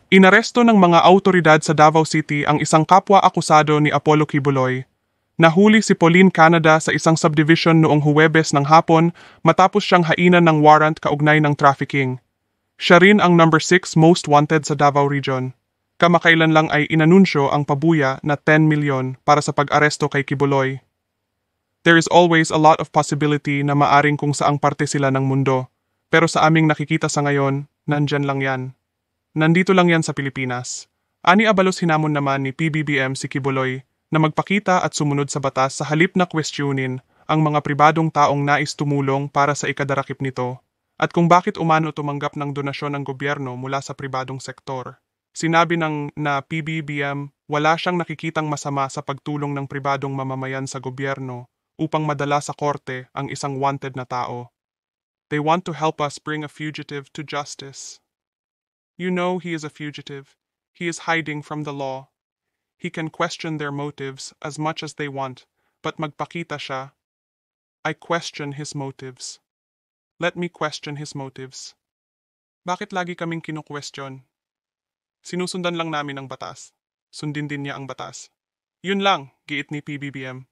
Inaresto ng mga autoridad sa Davao City ang isang kapwa-akusado ni Apollo Kibuloy. Nahuli si Pauline Canada sa isang subdivision noong Huwebes ng hapon matapos siyang hainan ng warrant kaugnay ng trafficking. Siya rin ang number 6 most wanted sa Davao Region. Kamakailan lang ay inanunsyo ang pabuya na 10 milyon para sa pag-aresto kay Kibuloy. There is always a lot of possibility na maaring kung saang parte sila ng mundo. Pero sa aming nakikita sa ngayon, nandyan lang yan. Nandito lang yan sa Pilipinas. Ani Abalos hinamon naman ni PBBM si Kibuloy na magpakita at sumunod sa batas sa halip na questionin ang mga pribadong taong nais tumulong para sa ikadarakip nito at kung bakit umano tumanggap ng donasyon ng gobyerno mula sa pribadong sektor. Sinabi ng PBBM wala siyang nakikitang masama sa pagtulong ng pribadong mamamayan sa gobyerno upang madala sa korte ang isang wanted na tao. They want to help us bring a fugitive to justice. You know he is a fugitive. He is hiding from the law. He can question their motives as much as they want, but magpakita siya. I question his motives. Let me question his motives. Bakit lagi kaming kinu-question? Sinusundan lang namin ang batas. Sundin din niya ang batas. Yun lang, giit ni PBBM.